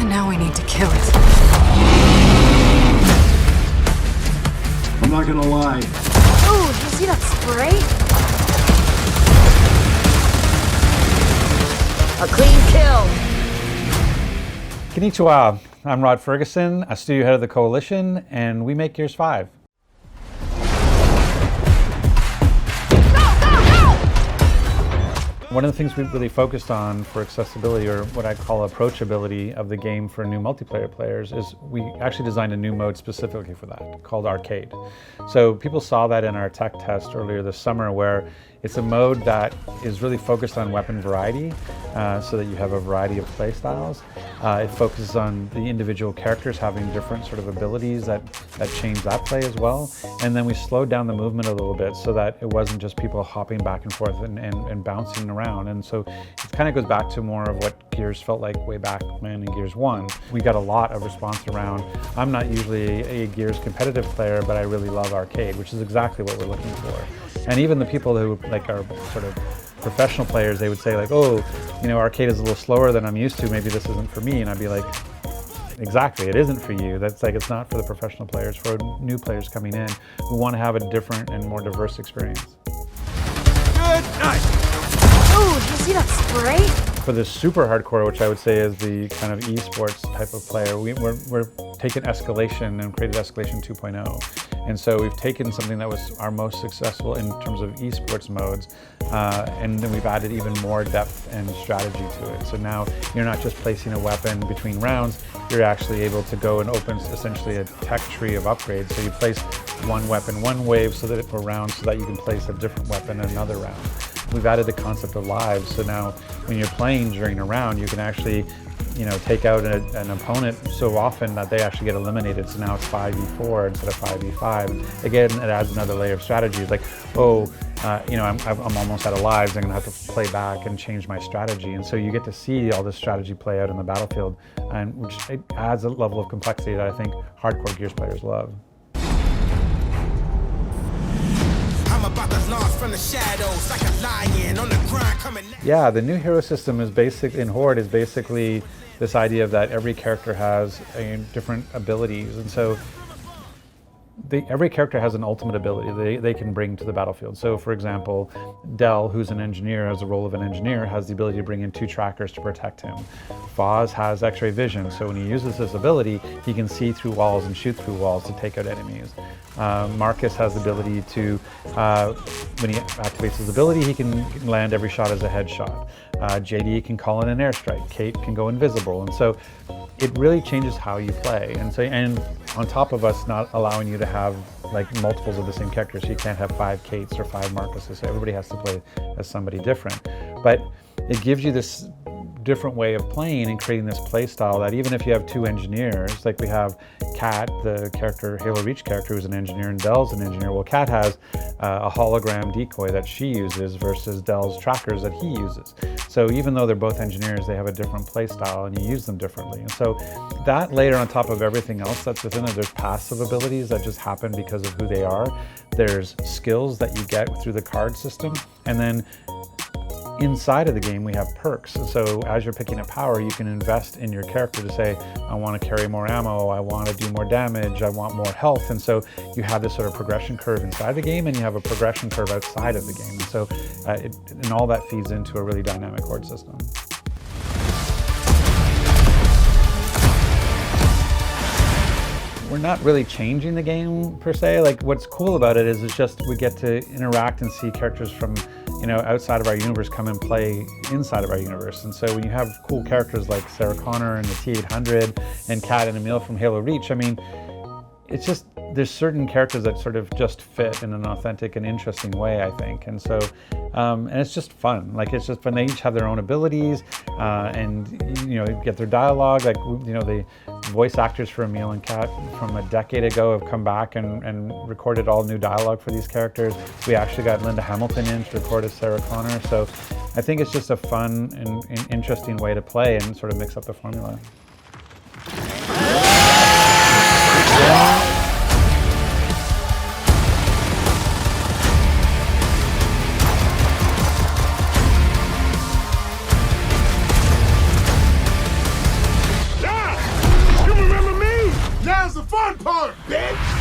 And now we need to kill it. I'm not gonna lie. Ooh, you see that spray? A clean kill. Konnichiwa, I'm Rod Ferguson, a studio head of the Coalition, and we make Gears 5. One of the things we've really focused on for accessibility, or what I call approachability of the game for new multiplayer players, is we actually designed a new mode specifically for that, called Arcade. So people saw that in our tech test earlier this summer, where it's a mode that is really focused on weapon variety, so that you have a variety of play styles. It focuses on the individual characters having different sort of abilities that change that play as well. And then we slowed down the movement a little bit so that it wasn't just people hopping back and forth and bouncing around. And so it kind of goes back to more of what Gears felt like way back when in Gears 1. We got a lot of response around, I'm not usually a Gears competitive player, but I really love Arcade, which is exactly what we're looking for. And even the people who like are sort of professional players, they would say like, oh, you know, Arcade is a little slower than I'm used to, maybe this isn't for me. And I'd be like, exactly, it isn't for you. That's like, it's not for the professional players, for new players coming in who want to have a different and more diverse experience. Good night. Ooh, you see that spray? For the super hardcore, which I would say is the kind of esports type of player, we're taking Escalation and created Escalation 2.0. And so we've taken something that was our most successful in terms of esports modes, and then we've added even more depth and strategy to it. So now you're not just placing a weapon between rounds, you're actually able to go and open essentially a tech tree of upgrades. So you place one weapon one wave so that for rounds, so that you can place a different weapon in another round. We've added the concept of lives, so now when you're playing during a round, you can actually, you know, take out an opponent so often that they actually get eliminated. So now it's 5v4 instead of 5v5. And again, it adds another layer of strategy. It's like, oh, you know, I'm almost out of lives. I'm gonna have to play back and change my strategy. And so you get to see all this strategy play out in the battlefield, and which it adds a level of complexity that I think hardcore Gears players love. Yeah, the new hero system is in Horde is basically this idea of that every character has different abilities, and so every character has an ultimate ability they can bring to the battlefield. So for example, Del, who's an engineer, has the role of an engineer, has the ability to bring in 2 trackers to protect him. Foz has x-ray vision, so when he uses this ability, he can see through walls and shoot through walls to take out enemies. Marcus has the ability to, when he activates his ability, he can land every shot as a headshot. JD can call in an airstrike. Kate can go invisible, and so it really changes how you play. And on top of us not allowing you to have like multiples of the same character, so you can't have 5 Kates or 5 Marcuses, so everybody has to play as somebody different. But it gives you this different way of playing and creating this play style that even if you have 2 engineers, like we have Kat, the character, Halo Reach character, who's an engineer, and Dell's an engineer. Well, Kat has a hologram decoy that she uses versus Dell's trackers that he uses. So even though they're both engineers, they have a different play style and you use them differently. And so that layer on top of everything else that's within it, there's passive abilities that just happen because of who they are. There's skills that you get through the card system. And then inside of the game, we have perks. So as you're picking a power, you can invest in your character to say, I want to carry more ammo, I want to do more damage, I want more health. And so you have this sort of progression curve inside the game, and you have a progression curve outside of the game. And so and all that feeds into a really dynamic horde system. We're not really changing the game per se. Like what's cool about it is it's just we get to interact and see characters from, you know, outside of our universe come and play inside of our universe. And so when you have cool characters like Sarah Connor and the T-800 and Kat and Emil from Halo Reach, I mean, it's just, there's certain characters that sort of just fit in an authentic and interesting way, I think. And so, and it's just fun. Like it's just fun. They each have their own abilities, and you know, get their dialogue. Like, you know, the voice actors for Emil and Kat from a decade ago have come back and recorded all new dialogue for these characters. We actually got Linda Hamilton in to record as Sarah Connor. So I think it's just a fun and interesting way to play and sort of mix up the formula. fun part, bitch!